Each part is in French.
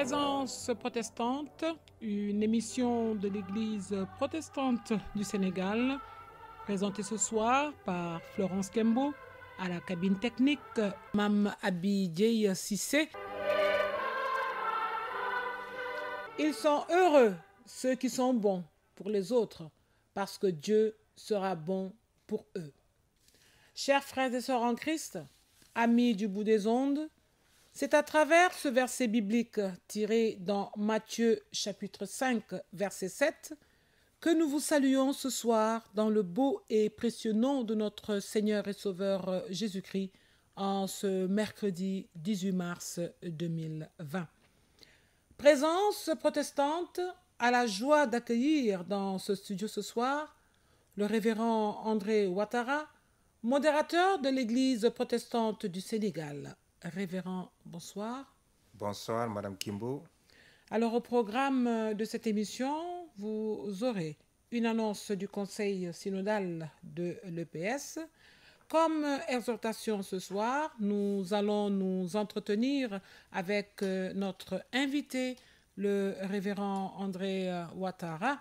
Présence protestante, une émission de l'Église protestante du Sénégal, présentée ce soir par Florence Kembo, à la cabine technique, Mam Abidjei Sissé. Ils sont heureux, ceux qui sont bons pour les autres, parce que Dieu sera bon pour eux. Chers frères et sœurs en Christ, amis du bout des ondes, c'est à travers ce verset biblique tiré dans Matthieu chapitre 5, verset 7, que nous vous saluons ce soir dans le beau et précieux nom de notre Seigneur et Sauveur Jésus-Christ en ce mercredi 18 mars 2020. Présence protestante a la joie d'accueillir dans ce studio ce soir le révérend André Ouattara, modérateur de l'Église protestante du Sénégal. Révérend, bonsoir. Bonsoir, Madame Kimbo. Alors, au programme de cette émission, vous aurez une annonce du Conseil synodal de l'EPS. Comme exhortation ce soir, nous allons nous entretenir avec notre invité, le révérend André Ouattara,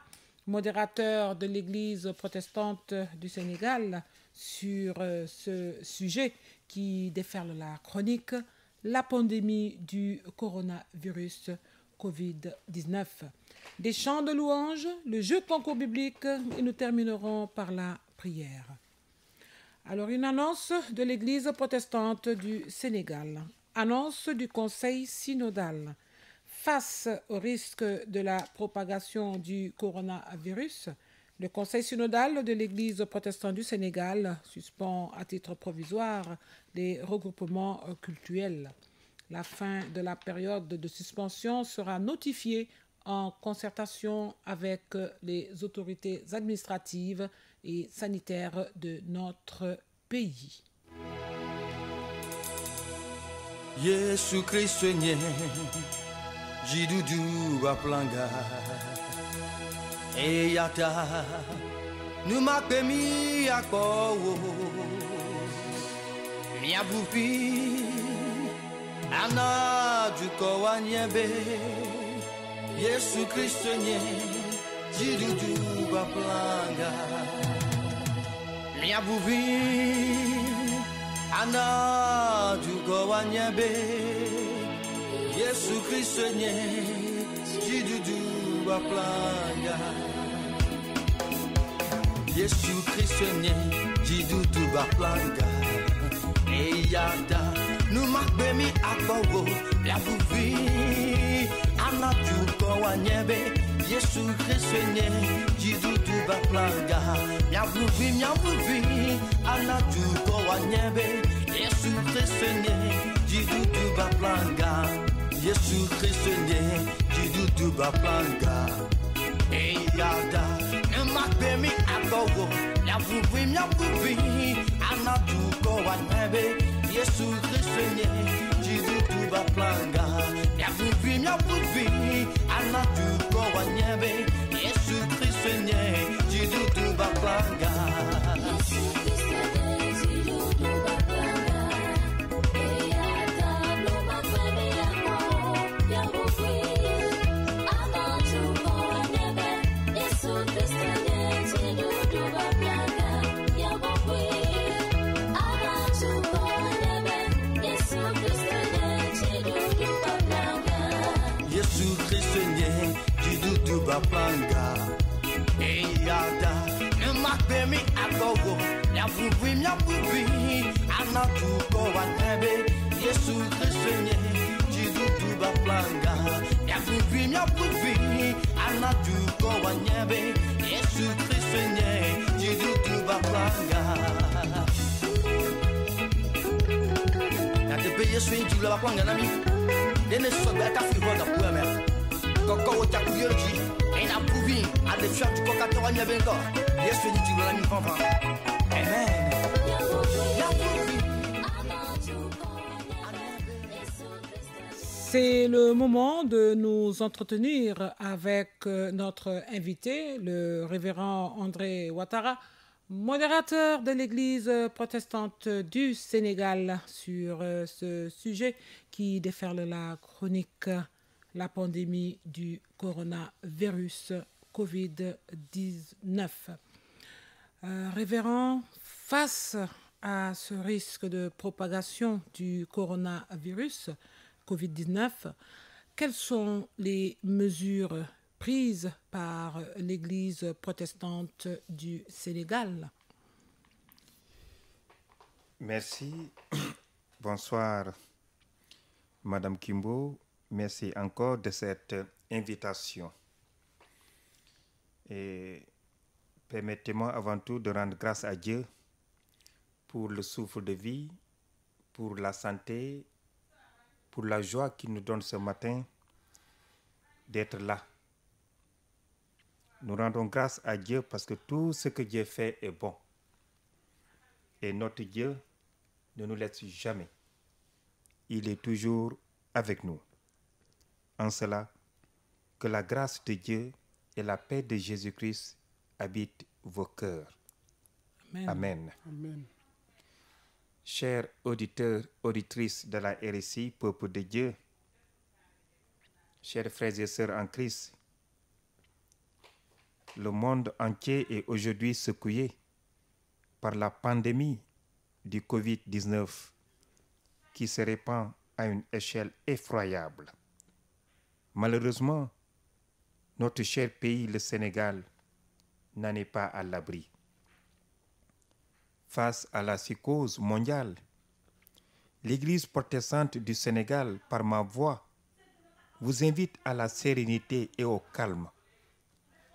modérateur de l'Église protestante du Sénégal, sur ce sujet qui déferle la chronique, la pandémie du coronavirus Covid-19. Des chants de louanges, le jeu concours biblique et nous terminerons par la prière. Alors, une annonce de l'Église protestante du Sénégal. Annonce du Conseil synodal. Face au risque de la propagation du coronavirus, le Conseil synodal de l'Église protestante du Sénégal suspend à titre provisoire les regroupements cultuels. La fin de la période de suspension sera notifiée en concertation avec les autorités administratives et sanitaires de notre pays. Yesu Kristo nye jidudu waplanga eyata numakpemi akọwo miabupi anadukọ wanyebe Yesu Kristo nye jidudu waplanga miabupi anadukọ wanyebe Yesu Kristo nye jidudu waplanga Yesu Kristo nye jidudu waplanga eyada numakbemi akọwo labuvi anadukọ wanyebe Yesu Kristo nye jidudu waplanga miabuvi anadukọ wanyebe Yesu Kristo nye jidudu waplanga Yesu Kristo nye jidudu waplanga eyada numakbemi akọwo labuvi anadukọ wanyebe Yesu Kristo nye jidudu waplanga miabuvi anadukọ wanyebe Yesu Kristo nye jidudu waplanga Baplanga eyada numakbemi akọwo miabuvi anadukọ wanyebe Yesu Kristo nye jidudu baplanga miabuvi anadukọ wanyebe Yesu Kristo nye jidudu baplanga natepe Yesu jidudu baplanga nami dene sobe akafi hoda pueme Koko chakuyoji ena puvi adefia du kokato wanya benko Yesu ni jibula ni fanfa amen C'est le moment de nous entretenir avec notre invité, le révérend André Ouattara, modérateur de l'Église protestante du Sénégal, sur ce sujet qui déferle la chronique la pandémie du coronavirus Covid-19. Révérend, face à ce risque de propagation du coronavirus Covid-19, quelles sont les mesures prises par l'Église protestante du Sénégal? Merci. Bonsoir, Madame Kimbo. Merci encore de cette invitation. Et permettez-moi avant tout de rendre grâce à Dieu pour le souffle de vie, pour la santé, pour la joie qu'il nous donne ce matin d'être là. Nous rendons grâce à Dieu parce que tout ce que Dieu fait est bon. Et notre Dieu ne nous laisse jamais. Il est toujours avec nous. En cela, que la grâce de Dieu et la paix de Jésus-Christ habitent vos cœurs. Amen. Amen. Amen. Chers auditeurs, auditrices de la RSI, peuple de Dieu, chers frères et sœurs en Christ, le monde entier est aujourd'hui secoué par la pandémie du Covid-19 qui se répand à une échelle effroyable. Malheureusement, notre cher pays, le Sénégal, n'en est pas à l'abri. Face à la psychose mondiale, l'Église protestante du Sénégal, par ma voix, vous invite à la sérénité et au calme,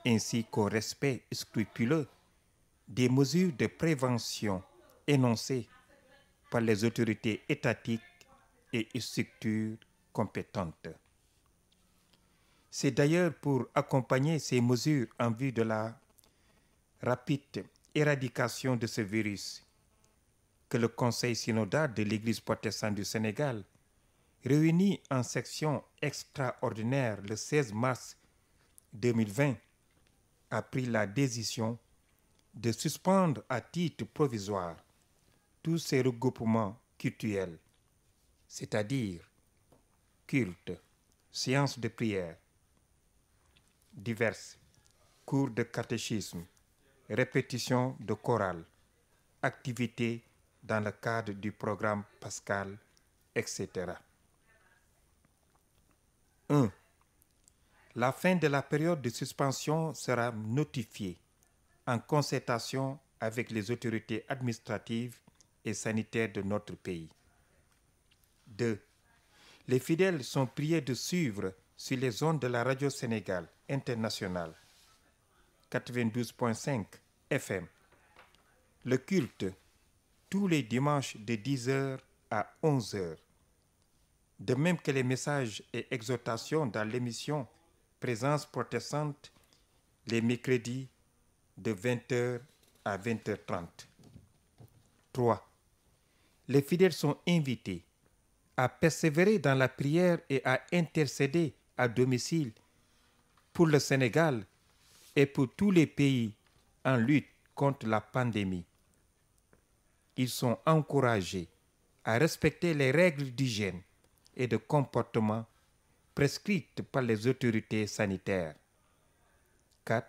ainsi qu'au respect scrupuleux des mesures de prévention énoncées par les autorités étatiques et structures compétentes. C'est d'ailleurs pour accompagner ces mesures en vue de la rapide éradication de ce virus que le Conseil synodal de l'Église protestante du Sénégal, réuni en section extraordinaire le 16 mars 2020, a pris la décision de suspendre à titre provisoire tous ces regroupements cultuels, c'est-à-dire cultes, séances de prière, diverses, cours de catéchisme, répétitions de chorale, activités dans le cadre du programme pascal, etc. 1. La fin de la période de suspension sera notifiée en concertation avec les autorités administratives et sanitaires de notre pays. 2. Les fidèles sont priés de suivre sur les ondes de la Radio Sénégal Internationale 92.5 FM le culte tous les dimanches de 10h à 11h. De même que les messages et exhortations dans l'émission Présence protestante les mercredis de 20h à 20h30. 3. Les fidèles sont invités à persévérer dans la prière et à intercéder à domicile pour le Sénégal et pour tous les pays en lutte contre la pandémie. Ils sont encouragés à respecter les règles d'hygiène et de comportement prescrites par les autorités sanitaires. 4.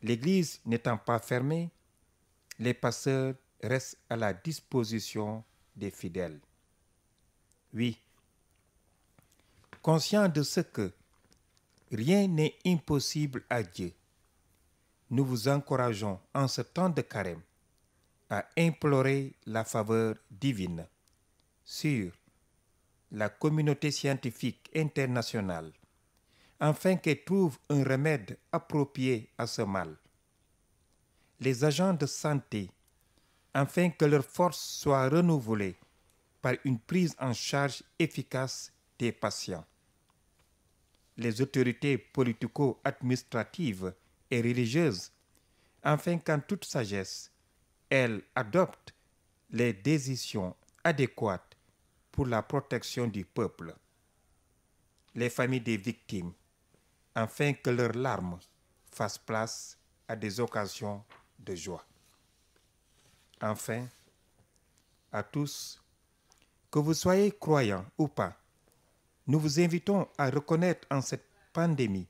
L'Église n'étant pas fermée, les pasteurs restent à la disposition des fidèles. 8. Conscient de ce que rien n'est impossible à Dieu, nous vous encourageons en ce temps de carême à implorer la faveur divine sur la communauté scientifique internationale afin qu'elle trouve un remède approprié à ce mal. Les agents de santé afin que leur force soit renouvelée par une prise en charge efficace des patients. Les autorités politico-administratives et religieuses, afin qu'en toute sagesse, elles adoptent les décisions adéquates pour la protection du peuple. Les familles des victimes, afin que leurs larmes fassent place à des occasions de joie. Enfin, à tous, que vous soyez croyants ou pas, nous vous invitons à reconnaître en cette pandémie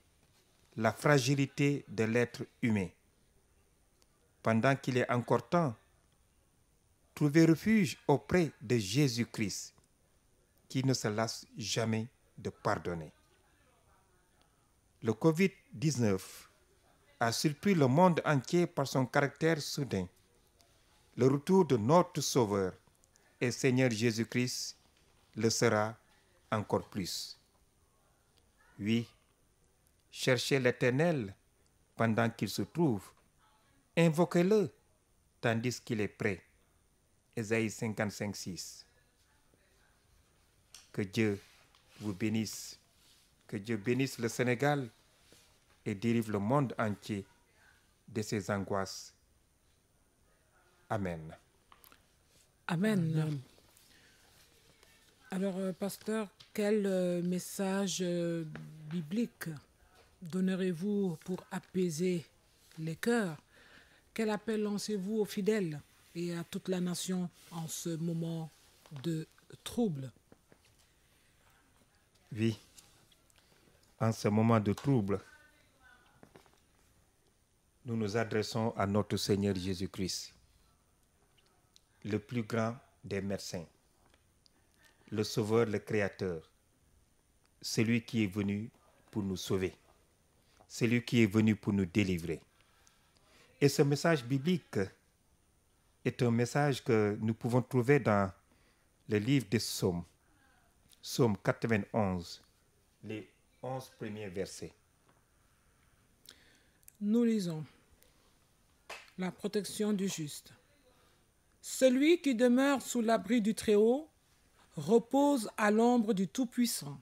la fragilité de l'être humain. Pendant qu'il est encore temps, trouvez refuge auprès de Jésus-Christ, qui ne se lasse jamais de pardonner. Le Covid-19 a surpris le monde entier par son caractère soudain. Le retour de notre Sauveur et Seigneur Jésus-Christ le sera encore plus. Oui, cherchez l'Éternel pendant qu'il se trouve. Invoquez-le tandis qu'il est prêt. Ésaïe 55, 6. Que Dieu vous bénisse. Que Dieu bénisse le Sénégal et délivre le monde entier de ses angoisses. Amen. Amen. Amen. Alors, pasteur, quel message biblique donnerez-vous pour apaiser les cœurs? Quel appel lancez-vous aux fidèles et à toute la nation en ce moment de trouble? Oui, en ce moment de trouble, nous nous adressons à notre Seigneur Jésus-Christ, le plus grand des médecins, le Sauveur, le Créateur, celui qui est venu pour nous sauver, celui qui est venu pour nous délivrer. Et ce message biblique est un message que nous pouvons trouver dans le livre des Psaumes, Psaume 91, les 11 premiers versets. Nous lisons la protection du juste. Celui qui demeure sous l'abri du Très-Haut repose à l'ombre du Tout-Puissant.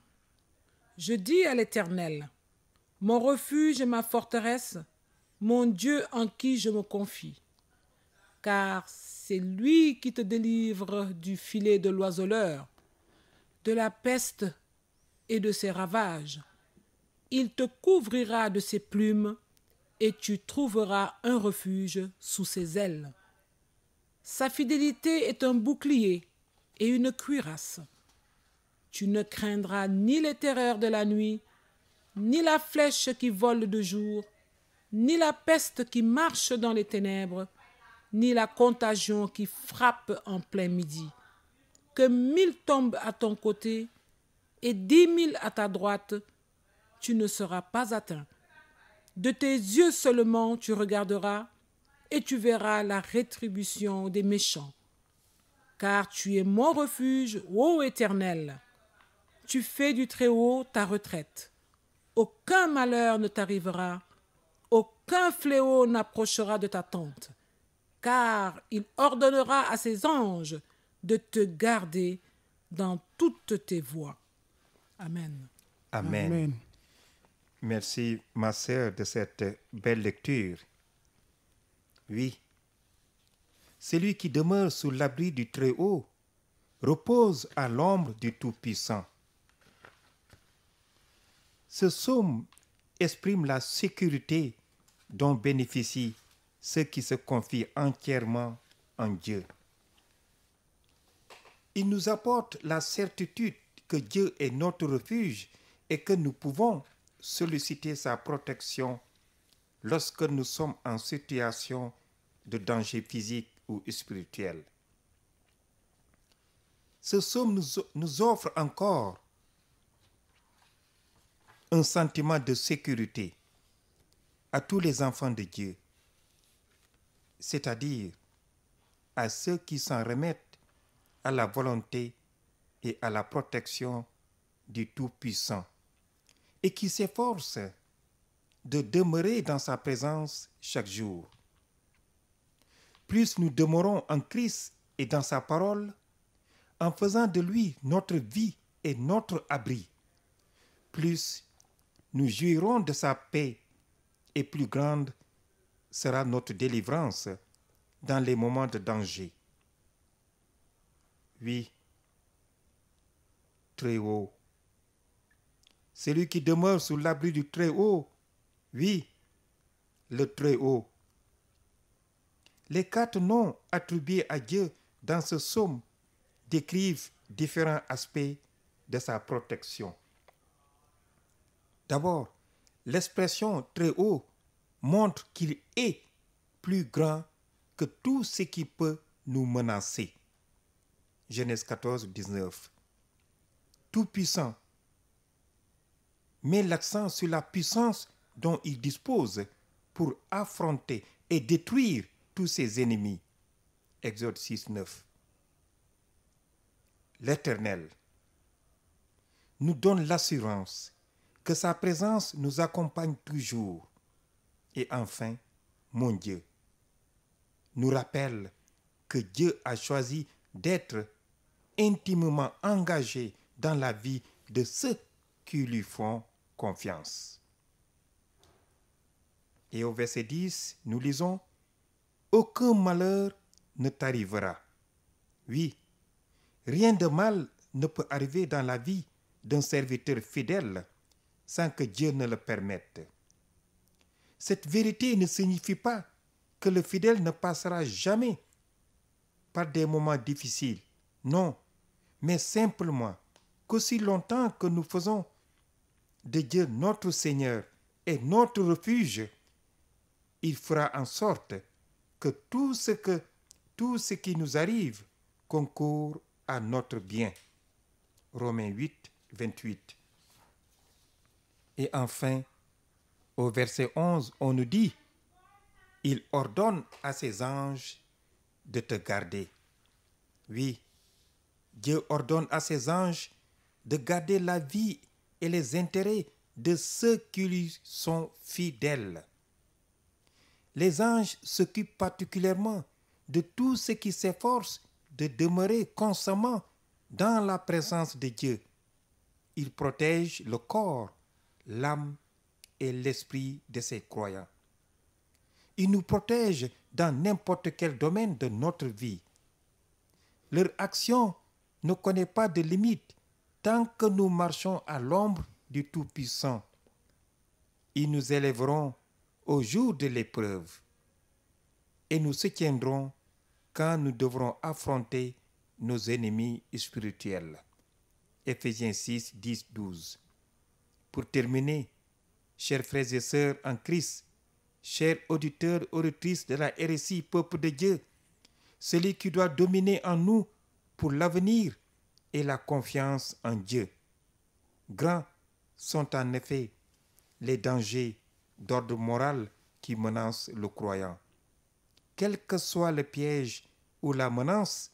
Je dis à l'Éternel, mon refuge et ma forteresse, mon Dieu en qui je me confie. Car c'est lui qui te délivre du filet de l'oiseleur, de la peste et de ses ravages. Il te couvrira de ses plumes et tu trouveras un refuge sous ses ailes. Sa fidélité est un bouclier et une cuirasse. Tu ne craindras ni les terreurs de la nuit, ni la flèche qui vole de jour, ni la peste qui marche dans les ténèbres, ni la contagion qui frappe en plein midi. Que 1000 tombent à ton côté et 10 000 à ta droite, tu ne seras pas atteint. De tes yeux seulement tu regarderas et tu verras la rétribution des méchants. Car tu es mon refuge, ô Éternel. Tu fais du Très-Haut ta retraite. Aucun malheur ne t'arrivera, aucun fléau n'approchera de ta tente, car il ordonnera à ses anges de te garder dans toutes tes voies. Amen. Amen. Amen. Merci, ma sœur, de cette belle lecture. Oui, celui qui demeure sous l'abri du Très-Haut repose à l'ombre du Tout-Puissant. Ce psaume exprime la sécurité dont bénéficient ceux qui se confient entièrement en Dieu. Il nous apporte la certitude que Dieu est notre refuge et que nous pouvons solliciter sa protection lorsque nous sommes en situation de danger physique ou spirituel. Ce psaume nous offre encore un sentiment de sécurité à tous les enfants de Dieu, c'est-à-dire à ceux qui s'en remettent à la volonté et à la protection du Tout-Puissant et qui s'efforcent de demeurer dans sa présence chaque jour. Plus nous demeurons en Christ et dans sa parole, en faisant de lui notre vie et notre abri, plus nous jouirons de sa paix et plus grande sera notre délivrance dans les moments de danger. Oui, Très-Haut. Celui qui demeure sous l'abri du Très-Haut, oui, le Très-Haut. Les 4 noms attribués à Dieu dans ce psaume décrivent différents aspects de sa protection. D'abord, l'expression très haut montre qu'il est plus grand que tout ce qui peut nous menacer. Genèse 14, 19. Tout-puissant met l'accent sur la puissance dont il dispose pour affronter et détruire tous ses ennemis. Exode 6, 9. L'Éternel nous donne l'assurance que sa présence nous accompagne toujours. Et enfin, mon Dieu nous rappelle que Dieu a choisi d'être intimement engagé dans la vie de ceux qui lui font confiance. Et au verset 10, nous lisons « Aucun malheur ne t'arrivera. » Oui, rien de mal ne peut arriver dans la vie d'un serviteur fidèle sans que Dieu ne le permette. Cette vérité ne signifie pas que le fidèle ne passera jamais par des moments difficiles. Non, mais simplement qu'aussi longtemps que nous faisons de Dieu notre Seigneur et notre refuge, il fera en sorte que tout ce qui nous arrive concourt à notre bien. Romains 8, 28. Et enfin, au verset 11, on nous dit « Il ordonne à ses anges de te garder. » Oui, Dieu ordonne à ses anges de garder la vie et les intérêts de ceux qui lui sont fidèles. Les anges s'occupent particulièrement de tous ceux qui s'efforcent de demeurer constamment dans la présence de Dieu. Ils protègent le corps, l'âme et l'esprit de ses croyants. Ils nous protègent dans n'importe quel domaine de notre vie. Leur action ne connaît pas de limite tant que nous marchons à l'ombre du Tout-Puissant. Ils nous élèveront au jour de l'épreuve et nous soutiendront quand nous devrons affronter nos ennemis spirituels. Éphésiens 6, 10, 12. Pour terminer, chers frères et sœurs en Christ, chers auditeurs, auditrices de la RSI, peuple de Dieu, celui qui doit dominer en nous pour l'avenir est la confiance en Dieu. Grands sont en effet les dangers d'ordre moral qui menacent le croyant. Quel que soit le piège ou la menace,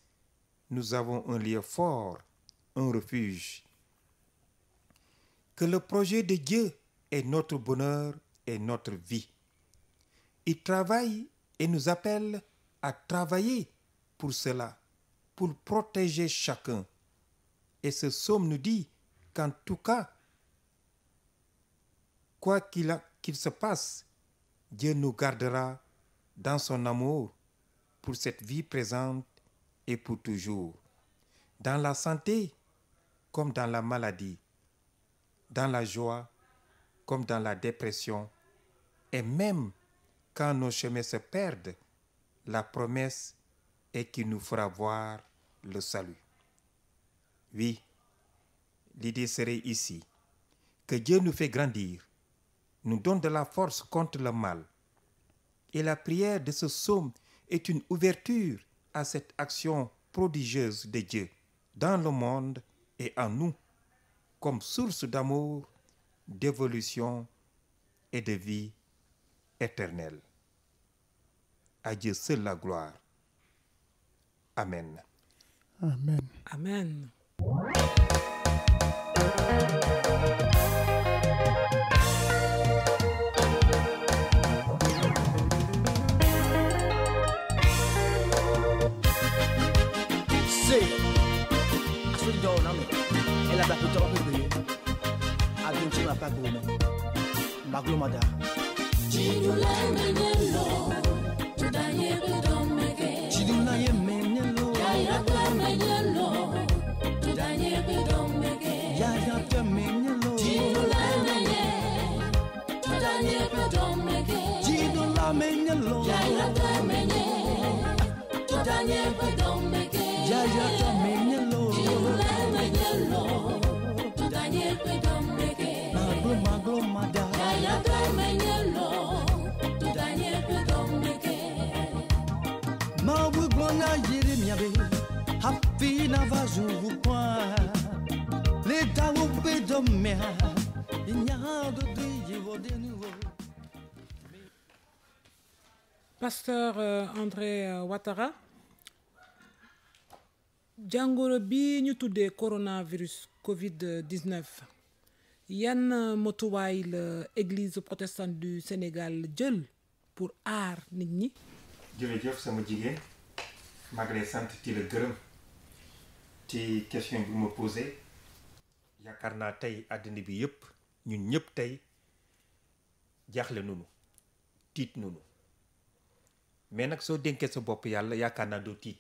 nous avons un lieu fort, un refuge. Que le projet de Dieu est notre bonheur et notre vie. Il travaille et nous appelle à travailler pour cela, pour protéger chacun. Et ce psaume nous dit qu'en tout cas, quoi qu'il se passe, Dieu nous gardera dans son amour pour cette vie présente et pour toujours, dans la santé comme dans la maladie, dans la joie comme dans la dépression, et même quand nos chemins se perdent, la promesse est qu'il nous fera voir le salut. Oui, l'idée serait ici que Dieu nous fait grandir, nous donne de la force contre le mal. Et la prière de ce psaume est une ouverture à cette action prodigieuse de Dieu dans le monde et en nous, comme source d'amour, d'évolution et de vie éternelle. À Dieu seul la gloire. Amen. Amen. Amen. Maglo Mabu glona yiri miabe happy na vazu point les tawu be domia inya do di de nouveau. Pasteur André Ouattara, jàngoro bi ñu tuddee coronavirus Covid-19 yan motuwaay la Église protestante du Sénégal jël pour aar nit ñi. jërëjëf sama jigéen maa ngi lay sant ci la gërëm ci question bi ma posé yaakaar naa tey àddina bi yëpp ñun ñëpp tey jaaxle nunu tiit nunu mais nag soo dénkee sa bopp yàlla yaakaar naa doo tiit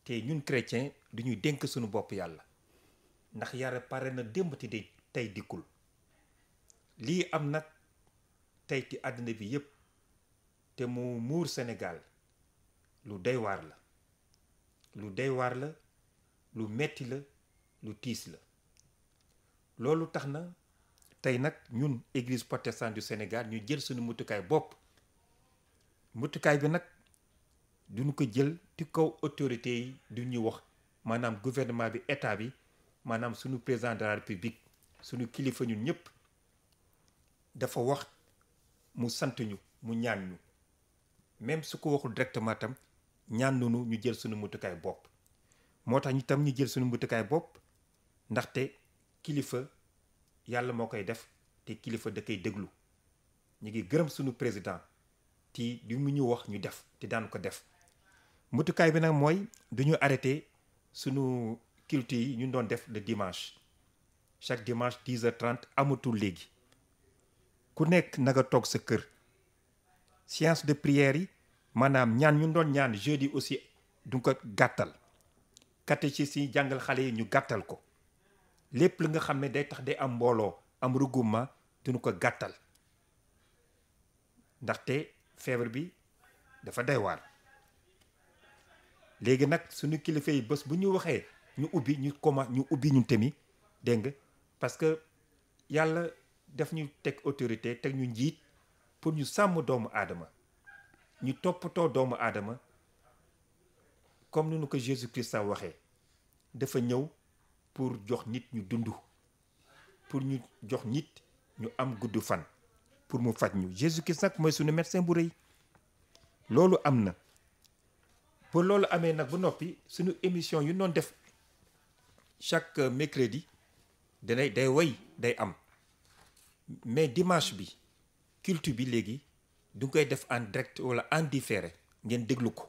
te ñun chrétien du ñuy dénk suñu bopp yàlla ndax yàlla pare na démb te de tey dikkul lii am nag tey ci àddina bi yëpp te mu muur Sénégal lu doy waar la lu doy waar la lu metti la lu tiis la loolu tax na tey nag ñun Église protestante du Sénégal ñu jël suñu mutukaay bopp mutukaay bi nag duñu ko jël ci kaw autorité yi du ñu wax maanaam gouvernement bi état bi maanaam suñu président de la république suñu kilifa ñun ñëpp dafa wax mu sant ñu mu ñaan ñu même su ko waxul directement tam ñaan nunu ñu jël suñu mutukaay bopp moo tax ñu tam ñu jël suñu mutukaay bopp ndaxte kilifa yàlla moo koy def te kilifa da koy déglu ñu ngi gërëm suñu président ti di mu ñu wax ñu def te daan ko def mutukaay bi nag mooy duñu arrêté suñu culte yi ñu doon def le dimanche chaque dimanche 10h30 amatul léegi ku nekk na nga toog sa kër séance de prière yi maanaam ñaan ñu doon ñaan jeudi aussi du ko gàttal catéchisme yi jàngal xale yi ñu gàttal ko lépp li nga xam ne day tax day am mbooloo am regroupement duñu ko gàttal ndaxte feebar bi dafa doy waar léegi nag suñu kilifa yi bés bu ñu waxee ñu ubbi ñu commencé ñu ubbi ñun tamit dégg nga parce que yàlla def ñu teg autorité teg ñu njiit pour ñu sàmm doomu aadama ñu toppatoo doomu aadama comme ni nu ko Jésus Christ a waxee dafa ñëw pour jox nit ñu dund pour ñu jox nit ñu am gudd fan pour mu faj ñu Jésus Christ nag mooy suñu médecin bu rëy loolu am na pour loolu amee nag bu noppi suñu émission yu noon def chaque mercredi day woy day am mais dimanche bi culte bi léegi du koy def en direct wala en différé ngeen déglu ko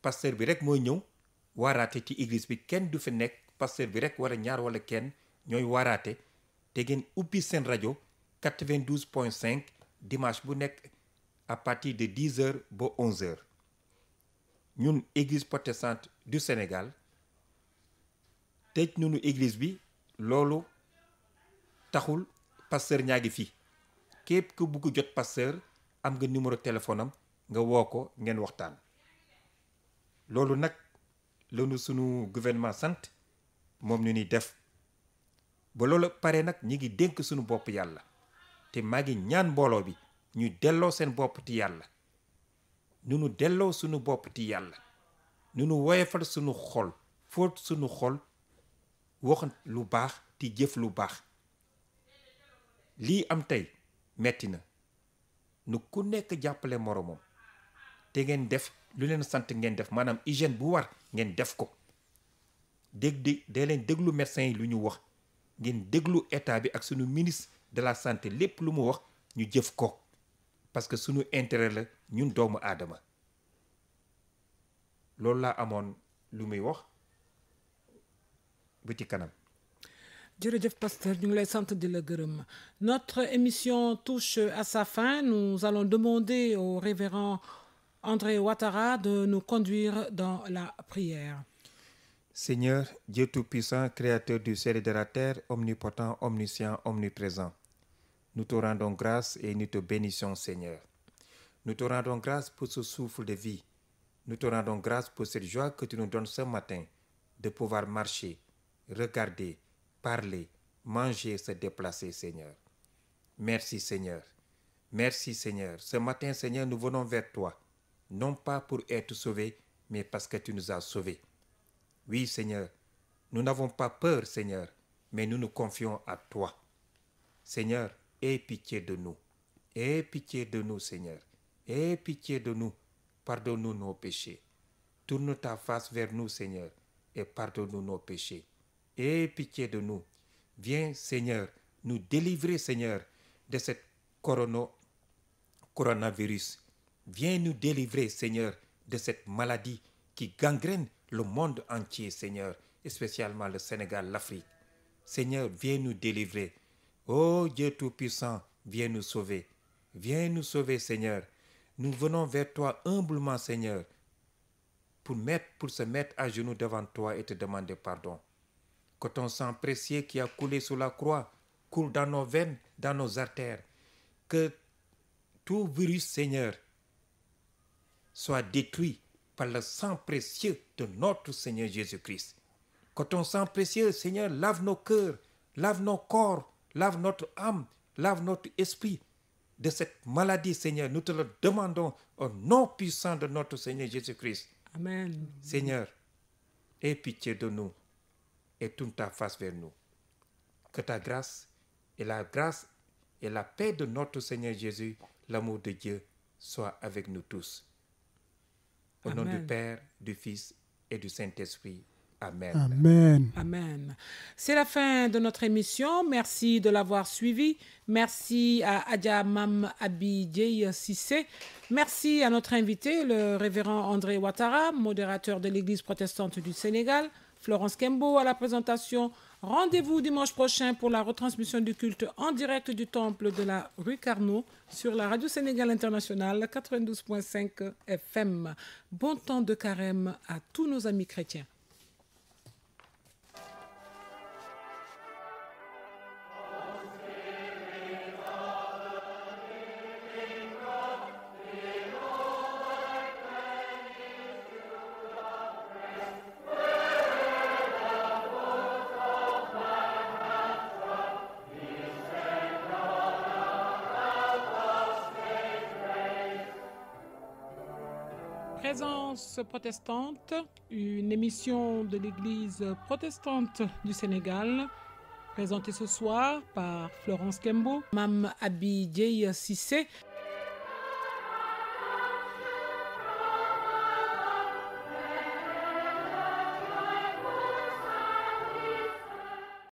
pasteur bi rek mooy ñëw waaraate ci église bi kenn du fi nekk pasteur bi rek wala ñaar wala kenn ñooy waaraate te ngeen ubbi seen rajo 92.5 dimanche bu nekk à partir de 10h ba 11h ñun église protestante du Sénégal tëj nunu église bi loolu taxul pasteur ñaa ngi fii képp ku bugg jot pasteur am nga numéro téléphone am nga woo ko ngeen waxtaan loolu nag lanu sunu gouvernement sant moom ñu ni def ba loolu pare nag ñi ngi dénk sunu bopp yàlla te maa ngi ñaan mbooloo bi ñu delloo seen bopp ti yàlla nu delloo sunu bopp ti yàlla nu woyefal sunu xol fóot sunu xol wax lu baax ti jëf lu baax lii am tey metti na nu ku nekk jàppale moromam te ngeen def lu leen sant ngeen def maanaam hygiène bu war ngeen def ko dee leen déglu médecin yi lu ñu wax ngeen déglu état bi ak sunu ministre de la santé lépp lu mu wax ñu jëf ko parce que sunu intérêt la ñun doomu aadama loolu laa amoon lu muy wax bu ci kanam. jërëjëf pasteur ñu ngi lay sant di la gërëm. Notre émission touche à sa fin. Nous allons demander au révérend André Ouattara de nous conduire dans la prière. Seigneur, Dieu Tout-Puissant, Créateur du ciel et de la terre, omnipotent, omniscient, omniprésent, nous te rendons grâce et nous te bénissons, Seigneur. Nous te rendons grâce pour ce souffle de vie. Nous te rendons grâce pour cette joie que tu nous donnes ce matin de pouvoir marcher, regarder, parler, manger, se déplacer, Seigneur. Merci, Seigneur. Merci, Seigneur. Ce matin, Seigneur, nous venons vers toi non pas pour être sauvés, mais parce que tu nous as sauvés. Oui, Seigneur, nous n'avons pas peur, Seigneur, mais nous nous confions à toi. Seigneur, aie pitié de nous. Aie pitié de nous, Seigneur. Aie pitié de nous. Pardonne-nous nos péchés. Tourne ta face vers nous, Seigneur, et pardonne-nous nos péchés. Aie pitié de nous. Viens, Seigneur, nous délivrer, Seigneur, de cette coronavirus. Viens nous délivrer, Seigneur, de cette maladie qui gangrène le monde entier, Seigneur, et spécialement le Sénégal, l'Afrique. Seigneur, viens nous délivrer. Oh Dieu Tout-Puissant, viens nous sauver. Viens nous sauver, Seigneur. Nous venons vers toi humblement, Seigneur, pour se mettre à genoux devant toi et te demander pardon. Que ton sang précieux qui a coulé sur la croix coule dans nos veines, dans nos artères. Que tout virus, Seigneur, soit détruit par le sang précieux de notre Seigneur Jésus-Christ. Que ton sang précieux, Seigneur, lave nos cœurs, lave nos corps, lave notre âme, lave notre esprit de cette maladie, Seigneur. Nous te le demandons au nom puissant de notre Seigneur Jésus-Christ. Amen. Seigneur, aie pitié de nous et tourne ta face vers nous. Que ta grâce et la paix de notre Seigneur Jésus, l'amour de Dieu, soit avec nous tous. Au nom du Père, du Fils et du Saint-Esprit. Amen. Amen. Amen. C'est la fin de notre émission. Merci de l'avoir suivi. Merci à Adja Mam Abidjei Sissé. Merci à notre invité, le révérend André Ouattara, modérateur de l'Église protestante du Sénégal. Florence Kembo à la présentation. Rendez-vous dimanche prochain pour la retransmission du culte en direct du temple de la rue Carnot sur la Radio Sénégal Internationale 92.5 FM. Bon temps de carême à tous nos amis chrétiens. Présence protestante, une émission de l'Église protestante du Sénégal, présentée ce soir par Florence Kembo, Mam Abidjei Sissé.